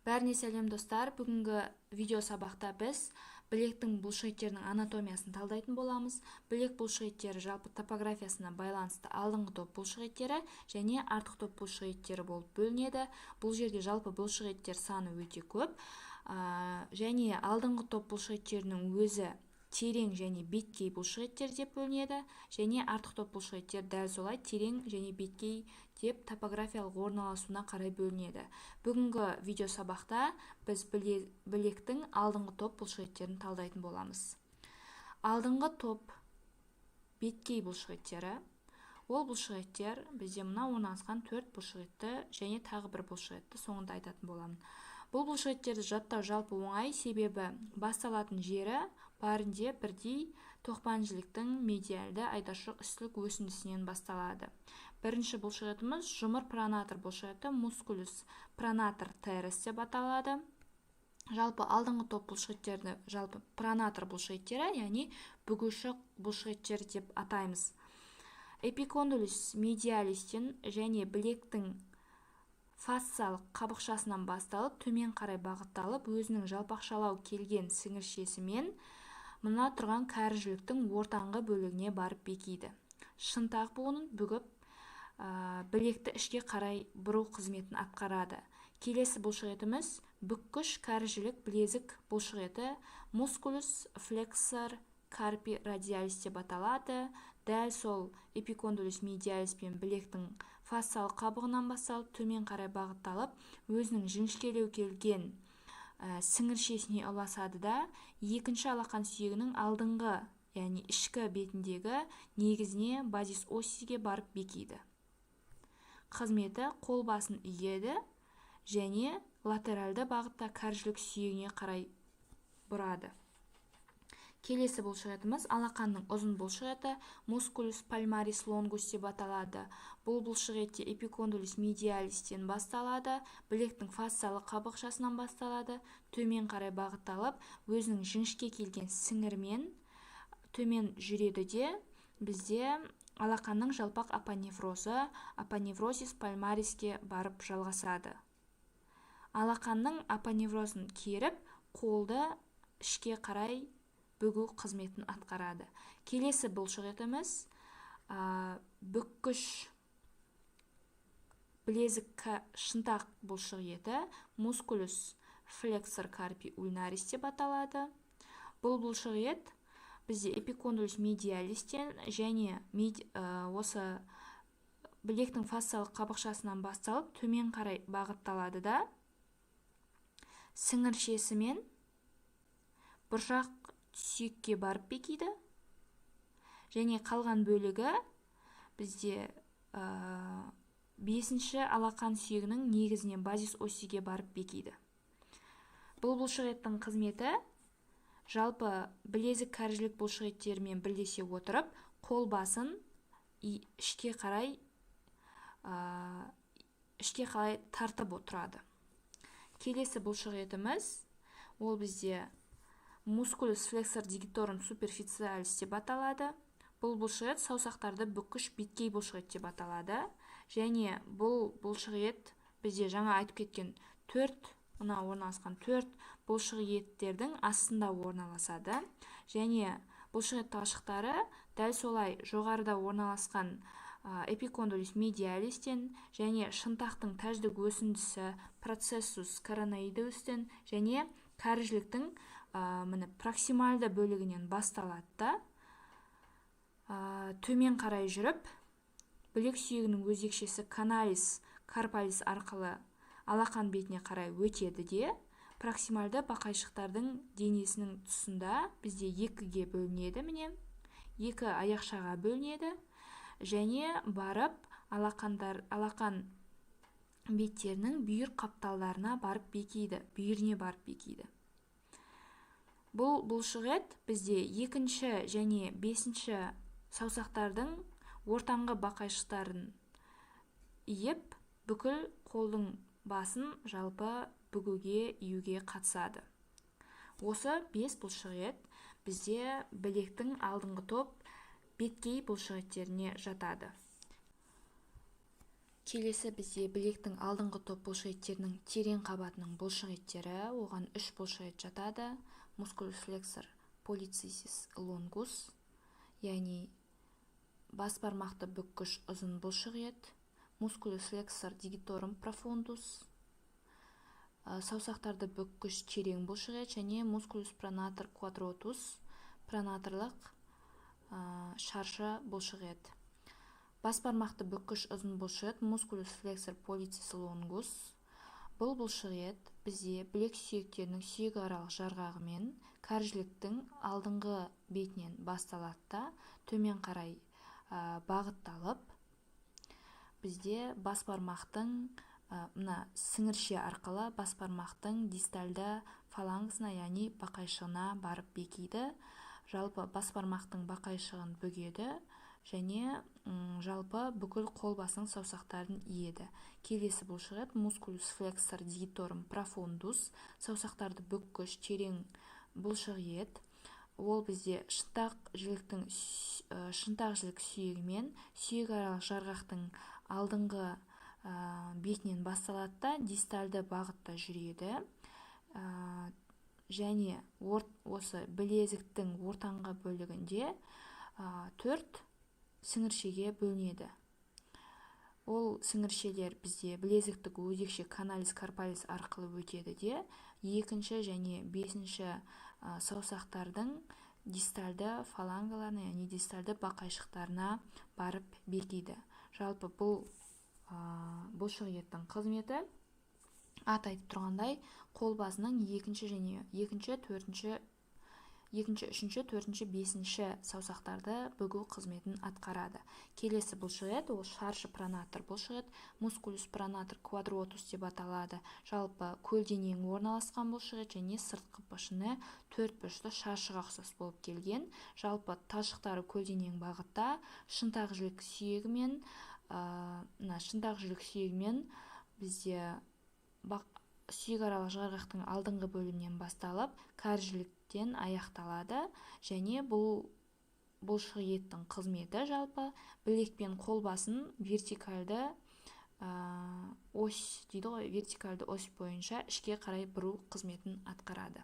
Бәріне сәлем достар. Бүгінгі видео сабақта біз білектің бұлшықеттерінің анатомиясын талдайтын боламыз. Білек бұлшықеттері жалпы топографиясына байланысты алдыңғы топ бұлшықеттері және артқы топ бұлшықеттері болып бөлінеді. Бұл жерде жалпы бұлшықеттер саны өте көп. Және алдыңғы топ бұлшықеттерінің өзі терең және беткей бұлшықеттер деп бөлінеді, және артқы топ бұлшықеттер дәл солай терең және беткей деп топографиялық орналасуына қарай бөлінеді. Бүгінгі видео сабақта біз білектің алдыңғы топ бұлшықеттерін талдайтын боламыз. Алдыңғы топ беткей бұлшықеттері. Ол бұлшықеттер бізде мына орналасқан 4 бұлшықетті және тағы бір бұлшықетті соңында айтатын боламын. Бұл бұлшықеттерді жаттау жалпы оңай, себебі басталатын жері барінде бірдей тоқпан жіліктің медиалды айдаршық үстілік өсіндісінен басталады. Бірінші бұлшықетіміз жұмыр пронатор бұлшықеті, мускулус пронатор терес деп аталады. Жалпы алдыңғы топ бұлшықеттерді жалпы пронатор бұлшықеттері, яғни бүгуші бұлшықеттер деп атаймыз. Эпикондилус медиалистен және білектің фасциялық қабықшасынан басталып, төмен қарай бағытталып, өзінің жалпақшалау келген сіңіршесімен мына тұрған кәрі жіліктің ортаңғы бөлігіне барып бекиді. Шынтақ буынын бүгіп, білекті ішке қарай бұру қызметін атқарады. Келесі бұлшықетіміз бүккіш кәрі жілік білезік бұлшықеті, мускулус флексор карпи радиалис деп аталады. Дәл сол эпикондилус медиалис пен білектің фасциялық қабығынан басталып, төмен қарай бағытталып, өзінің жіңішкелеу келген сіңіршесіне ұласады да, екінші алақан сүйегінің алдыңғы, яғни ішкі бетіндегі негізіне базис осиге барып бекиді. Қызметі қол басын иеді және латеральды бағытта кәржілік сүйегіне қарай бұрады. Келесі бұлшықетіміз алақанның ұзын бұлшықеті, мускулус пальмарис лонгус деп аталады. Бұл бұлшықетте эпикондилус медиалистен басталады, білектің фасциялық қабықшасынан басталады, төмен қарай бағытталып, өзінің жіңішке келген сіңірмен төмен жүреді де, бізде алақанның жалпақ апоневрозы, апоневрозис пальмариске барып жалғасады. Алақанның апоневрозын керіп, қолды ішке қарай бүгу қызметін атқарады. Келесі бұлшықетіміз бүккіш білезік шынтақ бұлшықеті, мускулус флексор карпи ульнарис деп аталады. Бұл бұлшықет бізде эпикондилус медиалистен және осы білектің фасциялық қабықшасынан басталып, төмен қарай бағытталады да, сіңіршесімен бұршақ сүйекке барып бекиді, және қалған бөлігі бізде 5-ші алақан сүйегінің негізінен базис осиге барып бекиді. Бұл бұлшықеттің қызметі жалпы білезік кәржілік бұлшықеттерімен бірлесе отырып, қол басын ішке қарай тартып отырады. Келесі бұлшықетіміз ол бізде мускулус флексор дигиторум суперфициалис деп аталады. Бұл бұлшықет саусақтарды бүккіш беткей бұлшықет деп аталады. Және бұл бұлшықет бізде жаңа айтып кеткен мына орналасқан 4 бұлшықеттердің астында орналасады. Және бұлшықет талшықтары дәл солай жоғарыда орналасқан эпикондилус медиалистен және шынтақтың тәждік өсіндісі процессус короноидустен және кәрі жіліктің проксимальды бөлігінен басталады да, төмен қарай жүріп, білек сүйегінің өзекшесі каналис карпалис арқылы алақан бетіне қарай өтеді де, проксимальды бақайшықтардың денесінің тұсында бізде 2-ге бөлінеді, міне, 2 аяқшаға бөлінеді, және барып алақан беттерінің бүйір қапталдарына барып бекиді, бүйіріне барып бекиді. Бұл бұлшықет бізде 2-ші және 5-ші саусақтардың ортаңғы бақайшықтарын иіп, бүкіл қолдың басын жалпы бүгуге, июге қатысады. Осы 5 бұлшықет бізде білектің алдыңғы топ беткей бұлшықеттеріне жатады. Келесі бізде білектің алдыңғы топ бұлшықеттерінің терең қабатының бұлшықеттері, оған 3 бұлшықет жатады. Musculus flexor pollicis longus, яғни бас бармақты бүккіш ұзын бұлшықет. Musculus flexor digitorum profundus, саусақтарды бүккіш терең бұлшықет, және Musculus pronator quadratus, пронаторлық шаршы бұлшықет. Бас бармақты бүккіш ұзын бұлшықет Musculus flexor pollicis longus. Бұл бұлшықет бізде білек сүйектерінің сүйек аралық жарғағы мен кәржіліктің алдыңғы бетінен басталады да төмен қарай бағытталып, бізде бас бармақтың мына сіңірше арқылы бас бармақтың дистальды фалангысына, яғни бақайшығына барып бекиді. Жалпы бас бармақтың бақайшығын бөгеді және жалпы бүкіл қол басының саусақтарын иеді. Келесі бұлшықет Musculus flexor digitorum profundus, саусақтарды бүккіш терең бұлшықет. Ол бізде шынтақ жілік сүйегі мен сүйек аралық жарғақтың алдыңғы бетінен басталады да дистальды бағытта жүреді. Және осы білезіктің ортаңғы бөлігінде 4 сіңіршеге бөлінеді. Ол сіңіршелер бізде білезіктік өзекше каналис карпалис арқылы өтеді де, 2 және 5 саусақтардың дистальды фалангаларына, яғни дистальды бақайшықтарына барып бекиді. Жалпы бұл бұлшықеттің қызметі ат айтып тұрғандай қол басының 2, 3, 4, 5 саусақтарды бүгу қызметін атқарады. Келесі бұлшықет ол шаршы пронатор бұлшықет, Musculus pronator quadratus деп аталады. Жалпы көлденең орналасқан бұлшықет және сыртқы пішіні 4 бұрышты шаршыға ұқсас болып келген. Жалпы талшықтары көлденең бағытта, шынтақ жілік сүйегімен бізде сүйек аралық жарғақтың алдыңғы бөлімінен басталып кәржіліктен аяқталады. Және бұл бұлшықеттің қызметі жалпы білек пен қол басын вертикальды ось дейді ғой, вертикальды ось бойынша ішке қарай бұру қызметін атқарады.